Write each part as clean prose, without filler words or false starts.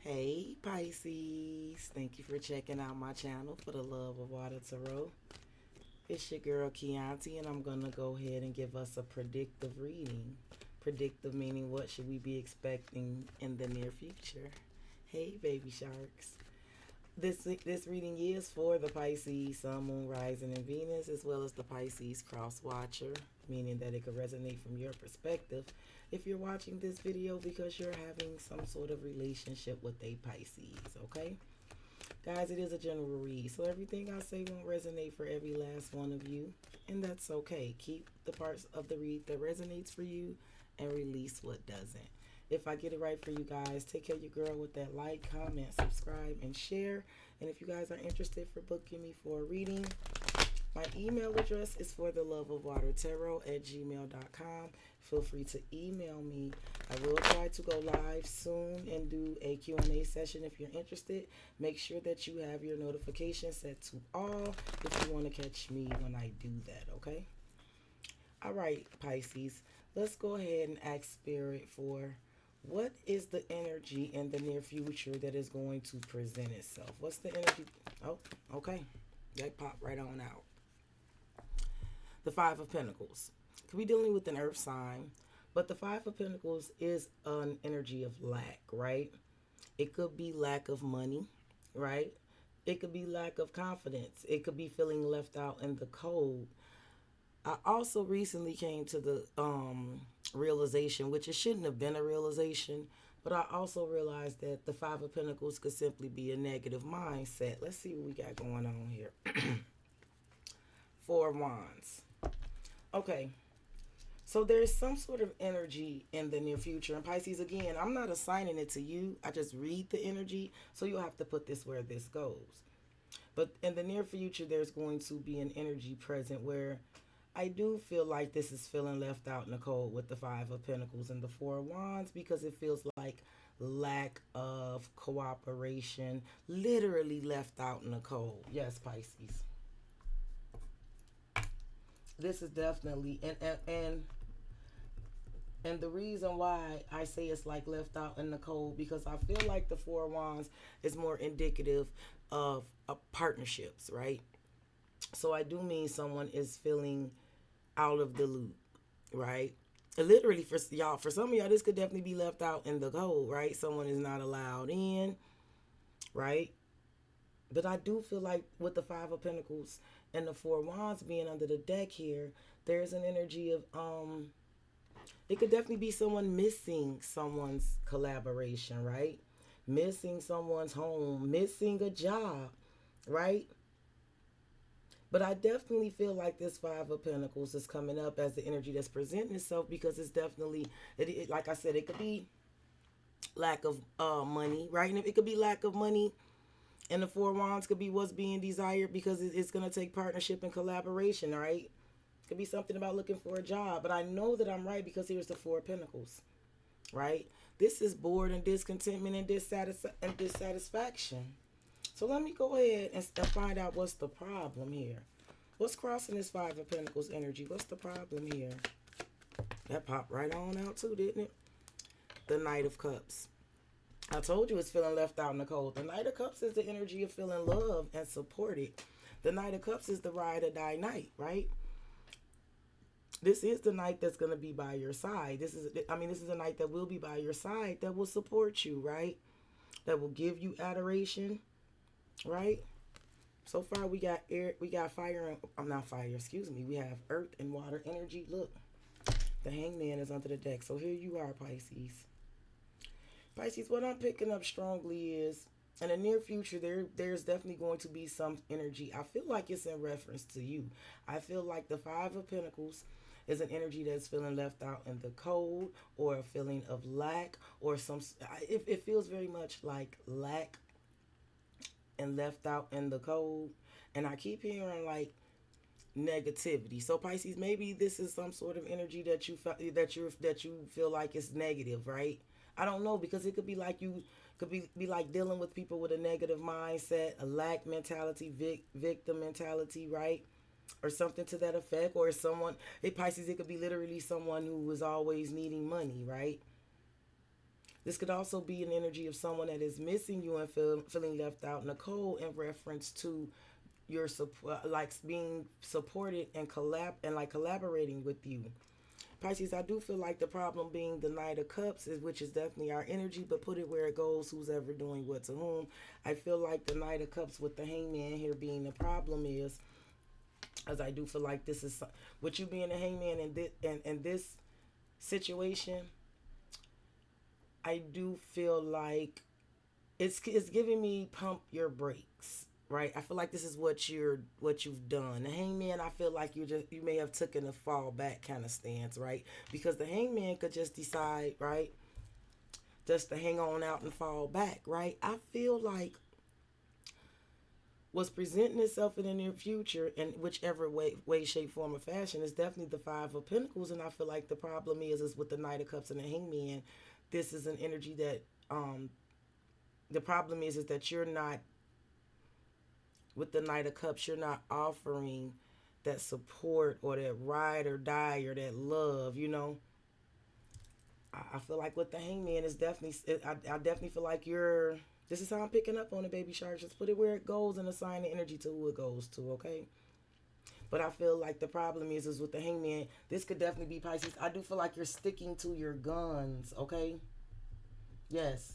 Hey Pisces, thank you for checking out my channel for the Love of Water Tarot. It's your girl Chianti, and I'm going to go ahead and give us a predictive reading. Predictive meaning what should we be expecting in the near future. Hey baby sharks. This reading is for the Pisces Sun, Moon, Rising, and Venus, as well as the Pisces Cross Watcher, meaning that it could resonate from your perspective if you're watching this video because you're having some sort of relationship with a Pisces, okay? Guys, it is a general read, so everything I say won't resonate for every last one of you, and that's okay. Keep the parts of the read that resonates for you and release what doesn't. If I get it right for you guys, take care of your girl with that like, comment, subscribe, and share. And if you guys are interested for booking me for a reading, my email address is for the love of water tarot at gmail.com. Feel free to email me. I will try to go live soon and do a Q&A session if you're interested. Make sure that you have your notifications set to all if you want to catch me when I do that, okay? All right, Pisces, let's go ahead and ask Spirit for what is the energy in the near future that is going to present itself? What's the energy? Oh, okay. That popped right on out. The Five of Pentacles. Could be dealing with an earth sign, but the Five of Pentacles is an energy of lack, right? It could be lack of money, right? It could be lack of confidence. It could be feeling left out in the cold. I also recently came to the realization, which it shouldn't have been a realization, but I also realized that the Five of Pentacles could simply be a negative mindset. Let's see what we got going on here. Four of Wands. Okay, so there's some sort of energy in the near future. And Pisces, again, I'm not assigning it to you. I just read the energy, so you'll have to put this where this goes. But in the near future, there's going to be an energy present where I do feel like this is feeling left out in the cold with the Five of Pentacles and the Four of Wands, because it feels like lack of cooperation, literally left out in the cold. Yes, Pisces. This is definitely, and the reason why I say it's like left out in the cold, because I feel like the Four of Wands is more indicative of partnerships, right? So I do mean someone is feeling out of the loop, right? Literally, for y'all, for some of y'all, this could definitely be left out in the cold, right? Someone is not allowed in, right? But I do feel like with the Five of Pentacles and the Four of Wands being under the deck here, there's an energy of it could definitely be someone missing someone's collaboration, right? Missing someone's home, missing a job, right? But I definitely feel like this Five of Pentacles is coming up as the energy that's presenting itself, because it's definitely, like I said, it could be lack of money, right? And it could be lack of money, and the Four of Wands could be what's being desired, because it's going to take partnership and collaboration, right? It could be something about looking for a job. But I know that I'm right because here's the Four of Pentacles, right? This is bored and discontentment and dissatisfaction. So let me go ahead and find out what's the problem here. What's crossing this Five of Pentacles energy? What's the problem here? That popped right on out too, didn't it? The Knight of Cups. I told you it's feeling left out in the cold. The Knight of Cups is the energy of feeling loved and supported. The Knight of Cups is the ride or die knight, right? This is the knight that's going to be by your side. This is a knight that will be by your side, that will support you, right? That will give you adoration, right? So far we got air, we got fire, and I'm not fire, excuse me. We have earth and water energy. Look, the Hangman is under the deck. So here you are, Pisces. Pisces, what I'm picking up strongly is in the near future, there's definitely going to be some energy. I feel like it's in reference to you. I feel like the Five of Pentacles is an energy that's feeling left out in the cold, or a feeling of lack, or it feels very much like lack and left out in the cold. And I keep hearing like negativity. So Pisces, maybe this is some sort of energy that you feel like is negative, right? I don't know, because it could be like you could be like dealing with people with a negative mindset, a lack mentality, victim mentality, right? Or something to that effect. Or someone, Pisces, it could be literally someone who was always needing money, right? This could also be an energy of someone that is missing you and feeling left out in the cold in reference to your support, like being supported and like collaborating with you. Pisces, I do feel like the problem being the Knight of Cups, is which is definitely our energy, but put it where it goes, who's ever doing what to whom. I feel like the Knight of Cups with the Hangman here being the problem is, as I do feel like this is, with you being a Hangman in this situation, I do feel like it's giving me pump your brakes, right? I feel like this is what you've done. The Hangman, I feel like you may have taken a fall back kind of stance, right? Because the Hangman could just decide, right, just to hang on out and fall back, right? I feel like what's presenting itself in the near future in whichever way, shape, form, or fashion is definitely the Five of Pentacles, and I feel like the problem is with the Knight of Cups and the Hangman. This is an energy that the problem is that you're not, with the Knight of Cups, you're not offering that support or that ride or die or that love, you know. I feel like with the Hangman is definitely, I definitely feel like you're, this is how I'm picking up on it, baby shark. Just put it where it goes and assign the energy to who it goes to, okay? But I feel like the problem is with the Hangman, this could definitely be Pisces. I do feel like you're sticking to your guns, okay? Yes.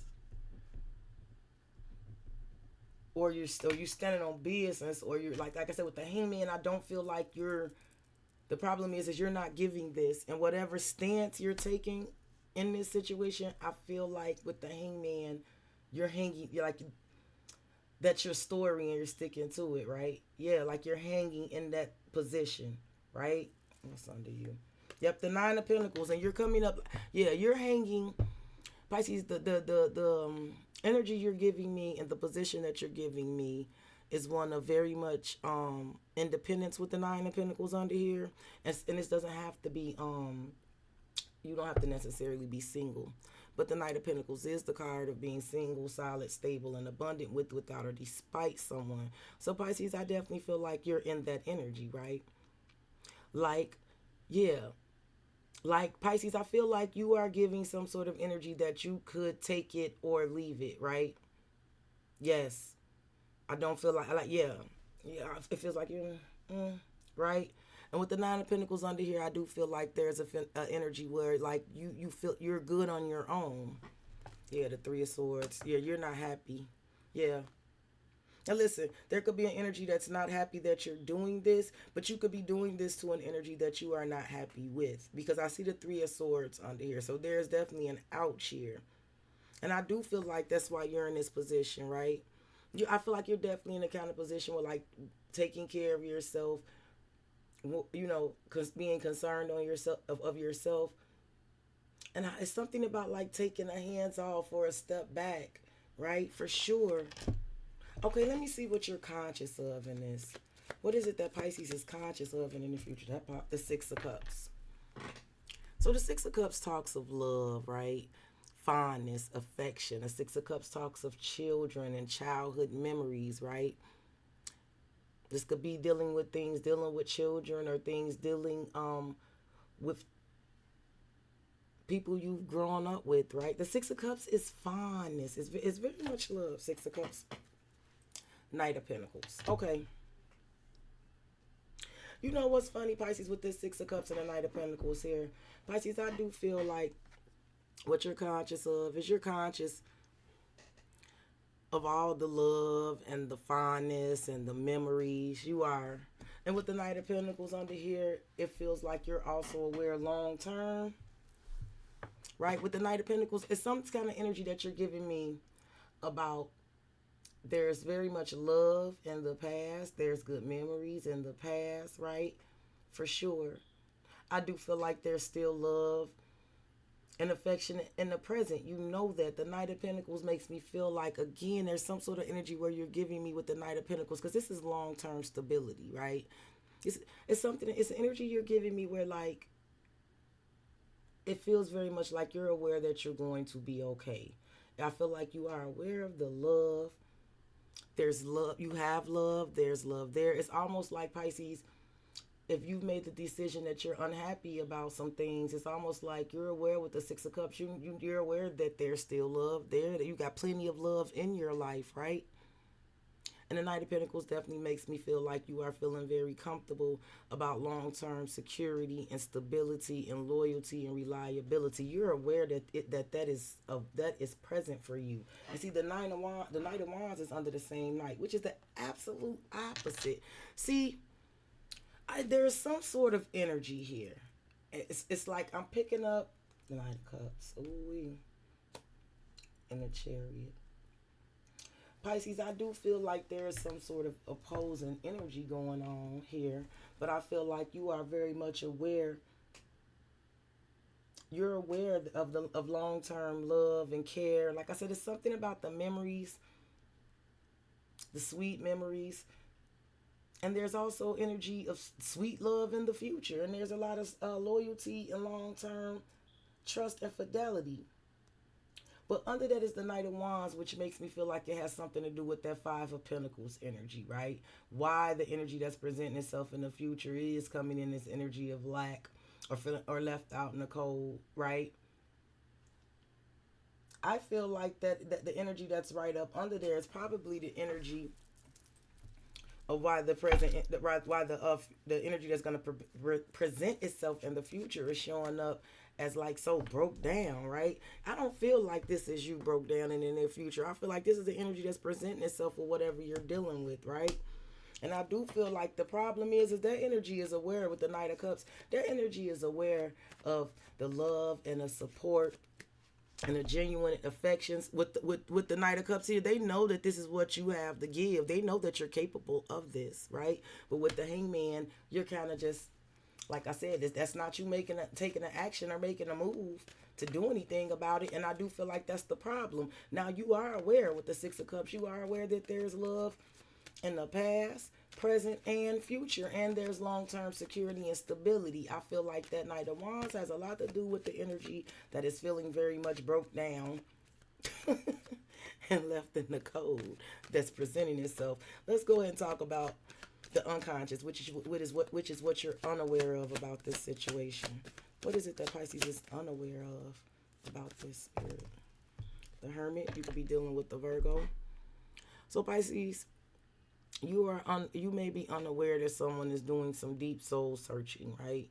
Or you standing on business, or you're like I said with the Hangman, I don't feel like you're, the problem is you're not giving this, and whatever stance you're taking in this situation, I feel like with the Hangman, you're hanging, you're like, that's your story and you're sticking to it, right? Yeah, like you're hanging in that position, right? What's under you? Yep, the Nine of Pentacles, and you're coming up. Yeah, you're hanging, Pisces. The energy you're giving me and the position that you're giving me is one of very much independence with the Nine of Pentacles under here, and this doesn't have to be you don't have to necessarily be single. But the Knight of Pentacles is the card of being single, solid, stable, and abundant with, without, or despite someone. So Pisces, I definitely feel like you're in that energy, right? Like, yeah. Like Pisces, I feel like you are giving some sort of energy that you could take it or leave it, right? Yes. I don't feel like, yeah. Yeah, it feels like you're, right? And with the Nine of Pentacles under here, I do feel like there's a energy where like you feel you're good on your own. Yeah, the Three of Swords. Yeah, you're not happy. Yeah. Now listen, there could be an energy that's not happy that you're doing this, but you could be doing this to an energy that you are not happy with. Because I see the Three of Swords under here. So there's definitely an ouch here. And I do feel like that's why you're in this position, right? I feel like you're definitely in the kind of position where like taking care of yourself, you know, being concerned on yourself of yourself, and it's something about like taking a hands off or a step back, right? For sure. Okay, let me see what you're conscious of in this. What is it that Pisces is conscious of in the future? That the Six of Cups. So the Six of Cups talks of love, right? Fondness, affection. The Six of Cups talks of children and childhood memories, right? This could be dealing with children, or things dealing with people you've grown up with, right? The Six of Cups is fondness. It's very much love. Six of Cups. Knight of Pentacles. Okay. You know what's funny, Pisces, with this Six of Cups and the Knight of Pentacles here? Pisces, I do feel like what you're conscious of is you're conscious of all the love and the fondness and the memories. You are. And with the Knight of Pentacles under here, it feels like you're also aware long term. Right? With the Knight of Pentacles, it's some kind of energy that you're giving me about there's very much love in the past. There's good memories in the past, right? For sure. I do feel like there's still love and affection in the present. You know that. The Knight of Pentacles makes me feel like, again, there's some sort of energy where you're giving me with the Knight of Pentacles, because this is long-term stability, right? It's something, it's an energy you're giving me where like it feels very much like you're aware that you're going to be okay. I feel like you are aware of the love. There's love. You have love. There's love there. It's almost like, Pisces, if you've made the decision that you're unhappy about some things, it's almost like you're aware with the Six of Cups, you're aware that there's still love there, that you got plenty of love in your life, right? And the Knight of Pentacles definitely makes me feel like you are feeling very comfortable about long-term security and stability and loyalty and reliability. You're aware that is present for you. And see, the Knight of Wands is under the same Knight, which is the absolute opposite. See, there's some sort of energy here. It's like I'm picking up the Knight of Cups. Ooh, and the Chariot. Pisces, I do feel like there is some sort of opposing energy going on here, but I feel like you are very much aware. You're aware of long-term love and care. Like I said, it's something about the memories, the sweet memories, and there's also energy of sweet love in the future, and there's a lot of loyalty and long-term trust and fidelity. But under that is the Knight of Wands, which makes me feel like it has something to do with that Five of Pentacles energy, right? Why the energy that's presenting itself in the future is coming in this energy of lack or feeling or left out in the cold, right? I feel like that the energy that's right up under there is probably the energy of why the energy that's going to present itself in the future is showing up as like so broke down, right? I don't feel like this is you broke down in the near future. I feel like this is the energy that's presenting itself for whatever you're dealing with, right? And I do feel like the problem is that energy is aware with the Knight of Cups. Their energy is aware of the love and the support and the genuine affections with the Knight of Cups here. They know that this is what you have to give. They know that you're capable of this, right? But with the Hangman, you're kind of just, like I said, that's not you taking an action or making a move to do anything about it. And I do feel like that's the problem. Now, you are aware with the Six of Cups, you are aware that there's love in the past, present, and future. And there's long-term security and stability. I feel like that Knight of Wands has a lot to do with the energy that is feeling very much broke down and left in the cold that's presenting itself. Let's go ahead and talk about the unconscious, which is what you're unaware of about this situation. What is it that Pisces is unaware of about this spirit? The Hermit. You could be dealing with the Virgo. So Pisces, you may be unaware that someone is doing some deep soul searching, right?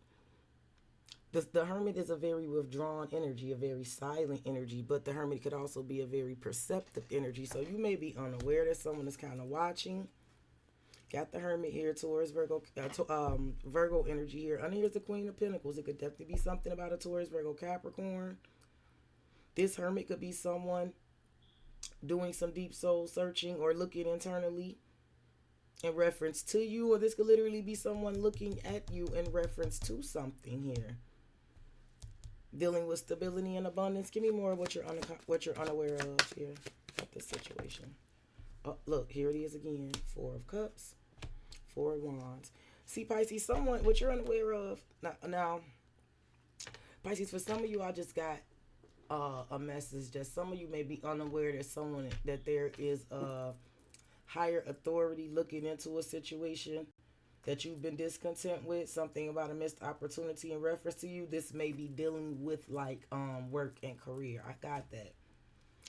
The Hermit is a very withdrawn energy, a very silent energy, but the Hermit could also be a very perceptive energy. So you may be unaware that someone is kind of watching. Got the Hermit here, Taurus, Virgo, Virgo energy here. And here's the Queen of Pentacles. It could definitely be something about a Taurus, Virgo, Capricorn. This Hermit could be someone doing some deep soul searching or looking internally in reference to you. Or this could literally be someone looking at you in reference to something here. Dealing with stability and abundance. Give me more of what you're unaware of here about this situation. Oh, look, here it is again. Four of Cups. Four of Wands. See, Pisces, someone, what you're unaware of. Now, Pisces, for some of you, I just got a message that some of you may be unaware that there is a higher authority looking into a situation that you've been discontent with, something about a missed opportunity in reference to you. This may be dealing with like work and career. I got that.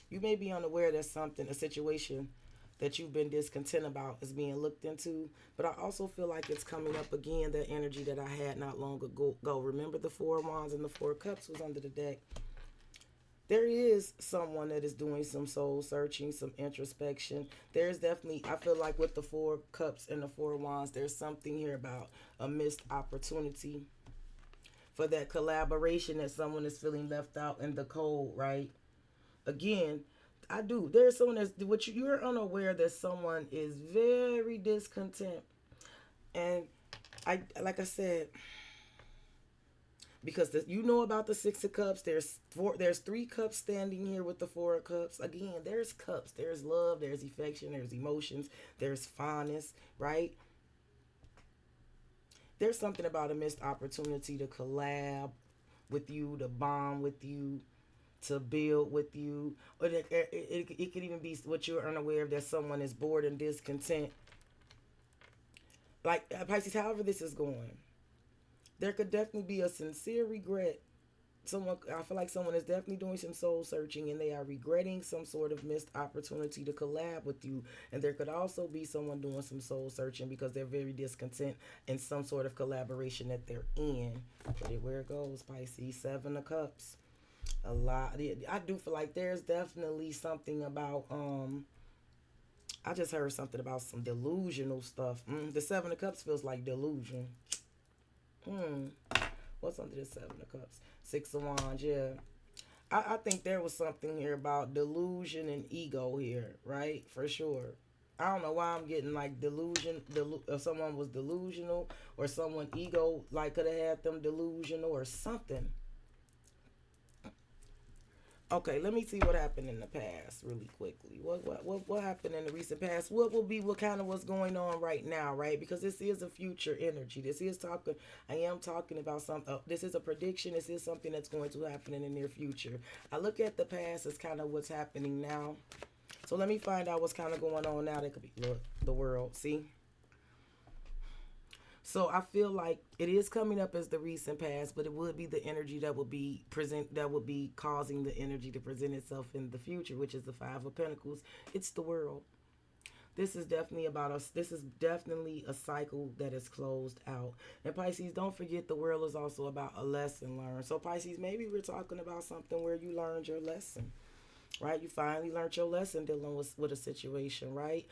You may be unaware that a situation that you've been discontent about is being looked into, but I also feel like it's coming up again, that energy that I had not long ago. Remember the Four of Wands and the Four of Cups was under the deck. There is someone that is doing some soul searching, some introspection. There's definitely, I feel like with the Four of Cups and the Four of Wands, there's something here about a missed opportunity for that collaboration that someone is feeling left out in the cold, right? Again, there's someone you're unaware that someone is very discontent. And like I said, because you know about the Six of Cups, there's three cups standing here with the Four of Cups. Again, there's cups, there's love, there's affection, there's emotions, there's fondness, right? There's something about a missed opportunity to collab with you, to bond with you, to build with you. Or it could even be what you're unaware of, that someone is bored and discontent. Like Pisces, however this is going, There could definitely be a sincere regret. Someone, I feel like someone is definitely doing some soul searching and they are regretting some sort of missed opportunity to collab with you. And there could also be someone doing some soul searching because they're very discontent in some sort of collaboration that they're in. Put it where it goes, Pisces. Seven of Cups. A lot. I do feel like there's definitely something about I just heard something about some delusional stuff. The Seven of Cups feels like delusion. What's under the Seven of Cups? Six of Wands, yeah. I think there was something here about delusion and ego here, right? For sure. I don't know why I'm getting like if someone was delusional or someone ego like could have had them delusional or something. Okay, let me see what happened in the past really quickly. What happened in the recent past? What will be what kind of what's going on right now, right? Because this is a future energy. This is talking. I am talking about something. This is a prediction. This is something that's going to happen in the near future. I look at the past as kind of what's happening now. So let me find out what's kind of going on now. That could be look the world. See. So I feel like it is coming up as the recent past, but it would be the energy that would be causing the energy to present itself in the future, which is the Five of Pentacles. It's the world. This is definitely about us. This is definitely a cycle that is closed out. And Pisces, don't forget the world is also about a lesson learned. So Pisces, maybe we're talking about something where you learned your lesson. Right, you finally learned your lesson dealing with a situation, right?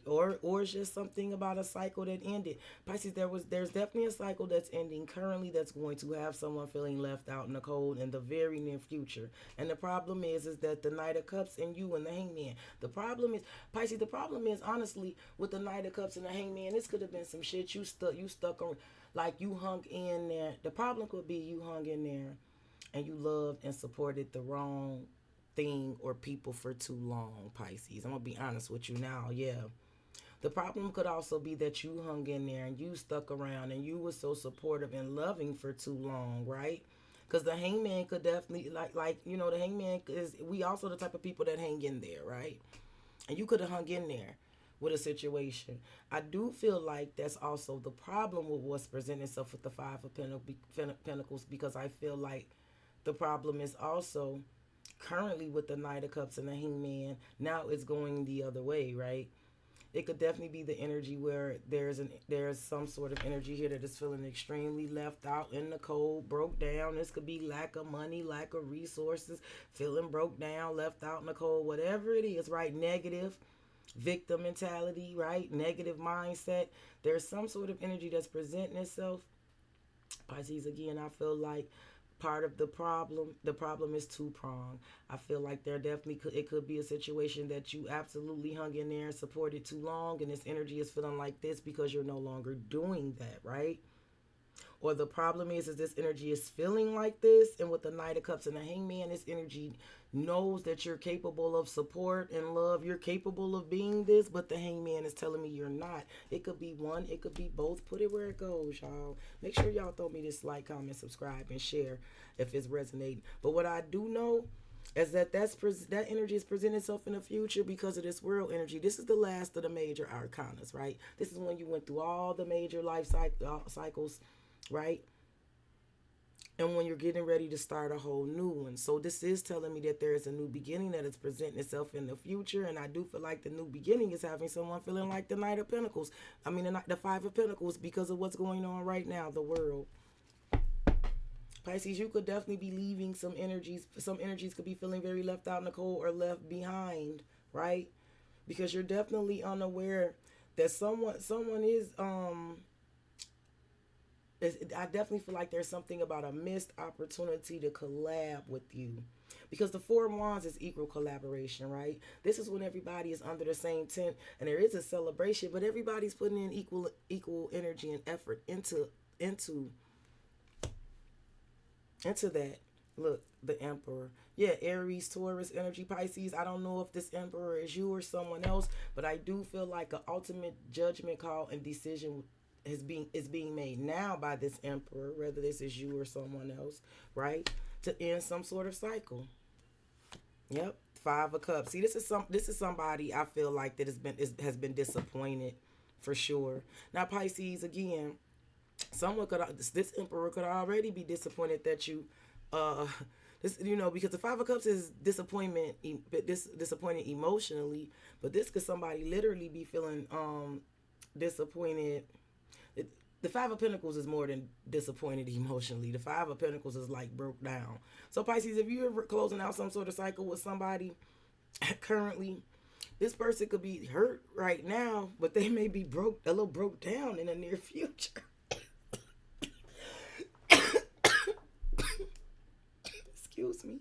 Or it's just something about a cycle that ended. Pisces, there's definitely a cycle that's ending currently that's going to have someone feeling left out in the cold in the very near future. And the problem is that the Knight of Cups and you and the Hangman. The problem is Pisces. The problem is honestly with the Knight of Cups and the Hangman. This could have been some shit you stuck on, like you hung in there. The problem could be you hung in there, and you loved and supported the wrong thing or people for too long, Pisces. I'm gonna be honest with you now. Yeah, the problem could also be that you hung in there and you stuck around and you were so supportive and loving for too long, right? Because the Hangman could definitely the Hangman is, we also the type of people that hang in there, right? And you could have hung in there with a situation. I do feel like that's also the problem with what's presenting itself with the Five of Pentacles, because I feel like the problem is also currently with the Knight of Cups and the Hangman. Now it's going the other way, right? It could definitely be the energy where there's some sort of energy here that is feeling extremely left out in the cold, broke down. This could be lack of money, lack of resources, feeling broke down, left out in the cold, whatever it is, right? Negative victim mentality, right? Negative mindset. There's some sort of energy that's presenting itself. Pisces, again, I feel like part of the problem is two-pronged. I feel like there definitely could be a situation that you absolutely hung in there and supported too long, and this energy is feeling like this because you're no longer doing that, right? Or the problem is this energy is feeling like this, and with the Knight of Cups and the Hangman, this energy knows that you're capable of support and love. You're capable of being this, but the Hangman is telling me you're not. It could be one, it could be both. Put it where it goes, y'all. Make sure y'all throw me this like, comment, subscribe, and share if it's resonating. But what I do know is that that energy is presenting itself in the future because of this world energy. This is the last of the major arcanas, right? This is when you went through all the major life cycles, right? And when you're getting ready to start a whole new one. So this is telling me that there is a new beginning that is presenting itself in the future. And I do feel like the new beginning is having someone feeling like the Knight of Pentacles. I mean, the Five of Pentacles, because of what's going on right now, the world. Pisces, you could definitely be leaving some energies. Some energies could be feeling very left out in the cold or left behind, right? Because you're definitely unaware that someone is I definitely feel like there's something about a missed opportunity to collab with you. Because the Four of Wands is equal collaboration, right? This is when everybody is under the same tent and there is a celebration, but everybody's putting in equal energy and effort into that. Look, the Emperor. Yeah, Aries, Taurus, energy, Pisces. I don't know if this Emperor is you or someone else, but I do feel like an ultimate judgment call and decision is being made now by this Emperor, whether this is you or someone else, right? To end some sort of cycle. Yep. Five of Cups. See, this is somebody I feel like that has been disappointed for sure. Now, Pisces, again, Someone could, this emperor could already be disappointed that you, uh, this, because the Five of Cups is disappointment, disappointed emotionally, but this could somebody literally be feeling disappointed. The Five of Pentacles is more than disappointed emotionally. The Five of Pentacles is like broke down. So Pisces, if you're closing out some sort of cycle with somebody currently, this person could be hurt right now, but they may be a little broke down in the near future. Excuse me.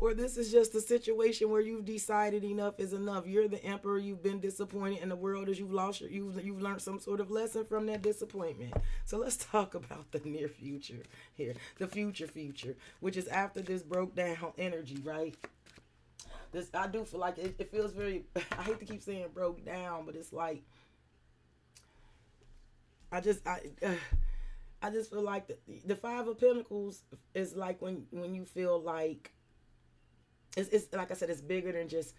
Or this is just a situation where you've decided enough is enough. You're the emperor. You've been disappointed in the world as you've learned some sort of lesson from that disappointment. So let's talk about the near future here, the future, which is after this broke down energy, right? This, I do feel like it feels very. I hate to keep saying broke down, but it's like I just feel like the Five of Pentacles is like when you feel like. It's like I said, it's bigger than just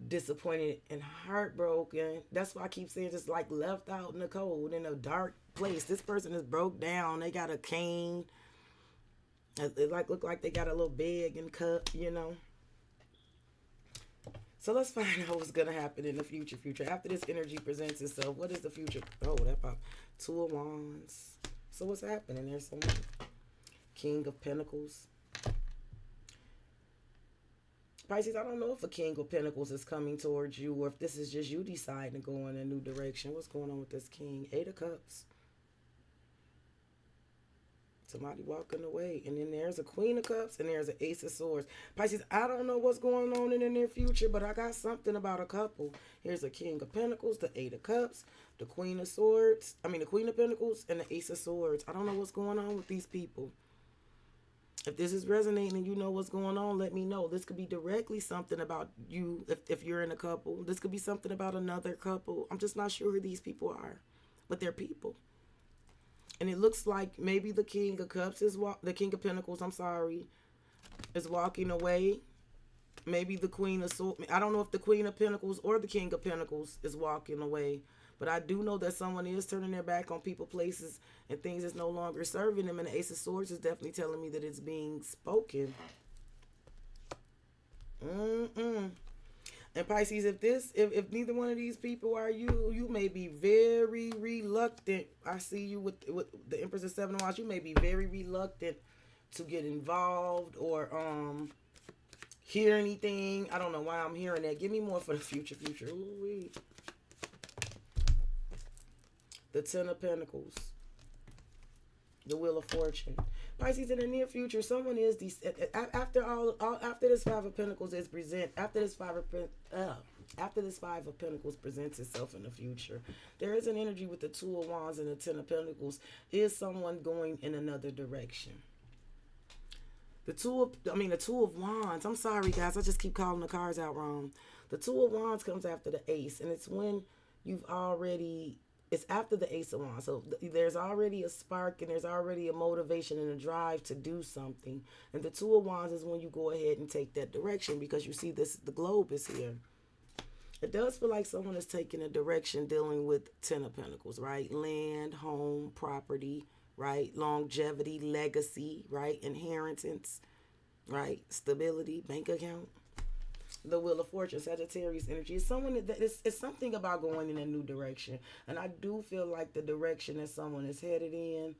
disappointed and heartbroken. That's why I keep saying just like left out in the cold, in a dark place. This person is broke down. They got a cane. It like look like they got a little bag and cup, So let's find out what's gonna happen in the future. After this energy presents itself, what is the future? Oh, that pop. Two of Wands. So what's happening? There's some King of Pentacles. Pisces, I don't know if a King of Pentacles is coming towards you or if this is just you deciding to go in a new direction. What's going on with this King? Eight of Cups. Somebody walking away. And then there's a Queen of Cups and there's an Ace of Swords. Pisces, I don't know what's going on in the near future, but I got something about a couple. Here's a King of Pentacles, the Eight of Cups, the Queen of Swords. The Queen of Pentacles and the Ace of Swords. I don't know what's going on with these people. If this is resonating and you know what's going on, let me know. This could be directly something about you if you're in a couple. This could be something about another couple. I'm just not sure who these people are, but they're people. And it looks like maybe the King of Cups the King of Pentacles, is walking away. Maybe the Queen of Swords. I don't know if the Queen of Pentacles or the King of Pentacles is walking away. But I do know that someone is turning their back on people, places, and things that's no longer serving them. And the Ace of Swords is definitely telling me that it's being spoken. And Pisces, if neither one of these people are you, you may be very reluctant. I see you with the Empress of Seven of Wands. You may be very reluctant to get involved or hear anything. I don't know why I'm hearing that. Give me more for the future. Ooh-wee. The Ten of Pentacles. The Wheel of Fortune. Pisces, in the near future, someone is after this Five of Pentacles is after this Five of Pentacles presents itself in the future, there is an energy with the Two of Wands and the Ten of Pentacles. Is someone going in another direction? The Two of Wands. I'm sorry, guys. I just keep calling the cards out wrong. The Two of Wands comes after the Ace, and it's when it's after the Ace of Wands. So there's already a spark and there's already a motivation and a drive to do something. And the Two of Wands is when you go ahead and take that direction because you see the globe is here. It does feel like someone is taking a direction dealing with Ten of Pentacles, right? Land, home, property, right? Longevity, legacy, right? Inheritance, right? Stability, bank account. The Wheel of Fortune, Sagittarius energy. It's someone it's something about going in a new direction. And I do feel like the direction that someone is headed in,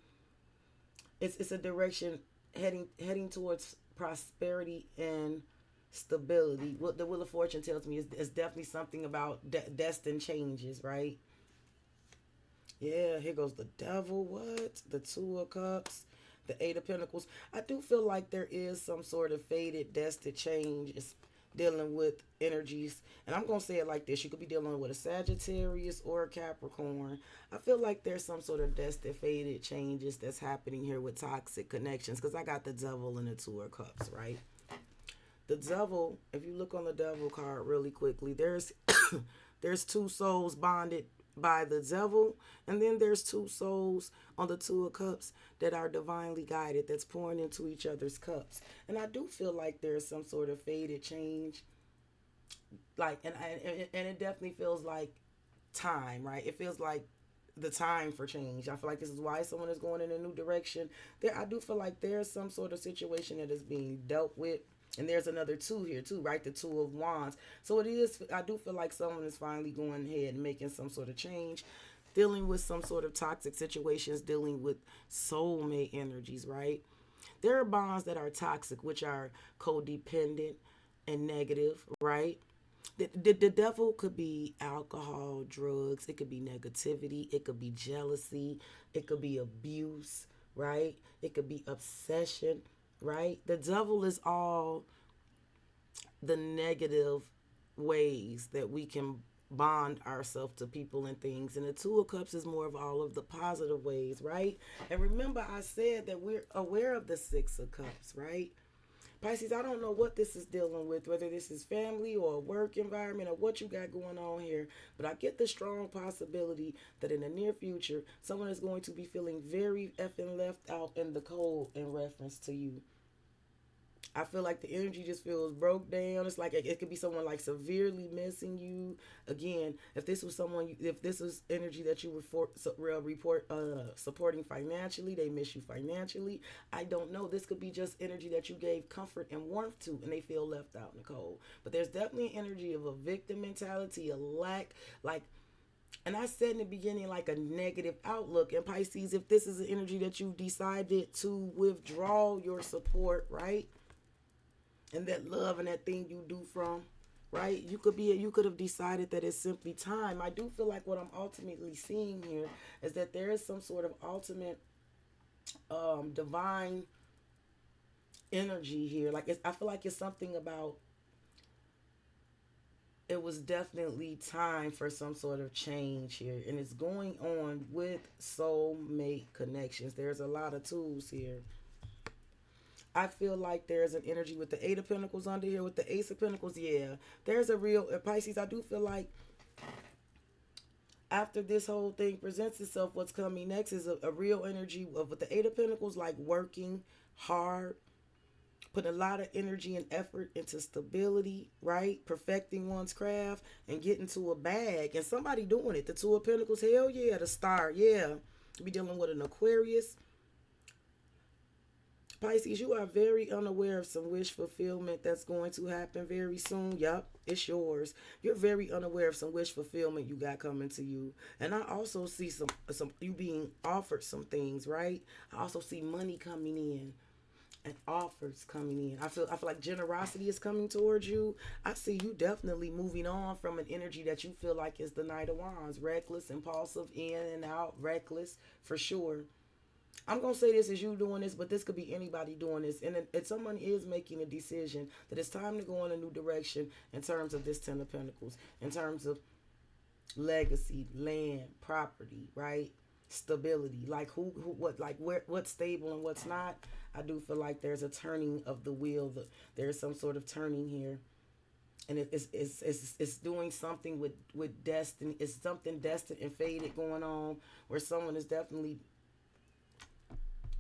it's a direction heading towards prosperity and stability. What the Wheel of Fortune tells me is definitely something about destined changes, right? Yeah, here goes the Devil. What? The Two of Cups. The Eight of Pentacles. I do feel like there is some sort of faded, destined changes dealing with energies. And I'm going to say it like this. You could be dealing with a Sagittarius or a Capricorn. I feel like there's some sort of destined, faded changes that's happening here with toxic connections. Because I got the Devil and the Two of Cups, right? The Devil, if you look on the Devil card really quickly, there's two souls bonded by the Devil, and then there's two souls on the Two of Cups that are divinely guided, that's pouring into each other's cups. And I do feel like there's some sort of faded change, like, and it definitely feels like time, right? It feels like the time for change. I feel like this is why someone is going in a new direction. There, I do feel like there's some sort of situation that is being dealt with. And there's another two here too, right? The two of wands. So it is, I do feel like someone is finally going ahead and making some sort of change, dealing with some sort of toxic situations, dealing with soulmate energies, right? There are bonds that are toxic, which are codependent and negative, right? The devil could be alcohol, drugs, it could be negativity, it could be jealousy, it could be abuse, right? It could be obsession, right? The devil is all the negative ways that we can bond ourselves to people and things. And the Two of Cups is more of all of the positive ways, right? And remember, I said that we're aware of the Six of Cups, right? Pisces, I don't know what this is dealing with, whether this is family or a work environment or what you got going on here, but I get the strong possibility that in the near future, someone is going to be feeling very effing left out in the cold in reference to you. I feel like the energy just feels broke down. It's like it could be someone like severely missing you. Again, if this was someone, if this was energy that you were supporting financially, they miss you financially. I don't know. This could be just energy that you gave comfort and warmth to, and they feel left out in the cold. But there's definitely an energy of a victim mentality, a lack, like. And I said in the beginning, like a negative outlook. And Pisces, if this is an energy that you decided to withdraw your support, right? And that love and that thing you do from, right? You could have decided that it's simply time. I do feel like what I'm ultimately seeing here is that there is some sort of ultimate divine energy here. Like I feel like it's something about, it was definitely time for some sort of change here, and it's going on with soulmate connections. There's a lot of tools here. I feel like there's an energy with the Eight of Pentacles under here, with the Ace of Pentacles. Yeah, there's a real Pisces. I do feel like after this whole thing presents itself, what's coming next is a real energy of, with the Eight of Pentacles, like working hard, putting a lot of energy and effort into stability, right? Perfecting one's craft and getting to a bag. And somebody doing it. The Two of Pentacles, hell yeah, the Star, yeah. Be dealing with an Aquarius. Pisces, you are very unaware of some wish fulfillment that's going to happen very soon. Yup, it's yours. You're very unaware of some wish fulfillment you got coming to you. And I also see some you being offered some things, right? I also see money coming in and offers coming in. I feel like generosity is coming towards you. I see you definitely moving on from an energy that you feel like is the Knight of Wands, reckless, impulsive, in and out, reckless for sure. I'm going to say this is you doing this, but this could be anybody doing this. And if someone is making a decision that it's time to go in a new direction in terms of this Ten of Pentacles, in terms of legacy, land, property, right? Stability, like what, like what's stable and what's not. I do feel like there's a turning of the wheel. There's some sort of turning here. And it's doing something with destiny. It's something destined and fated going on, where someone is definitely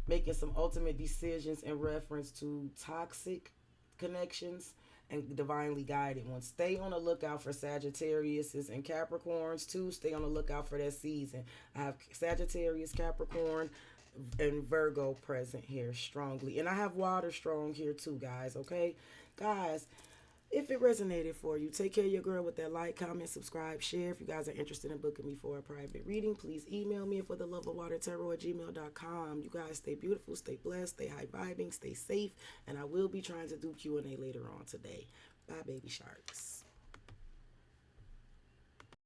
making some ultimate decisions in reference to toxic connections and divinely guided ones. Stay on the lookout for Sagittariuses and Capricorns too. Stay on the lookout for that season. I have Sagittarius, Capricorn, and Virgo present here strongly. And I have water strong here too, guys, okay? Guys, if it resonated for you, take care of your girl with that like, comment, subscribe, share. If you guys are interested in booking me for a private reading, please email me at fortheloveofwatertarot@gmail.com. You guys stay beautiful, stay blessed, stay high vibing, stay safe, and I will be trying to do Q&A later on today. Bye, baby sharks.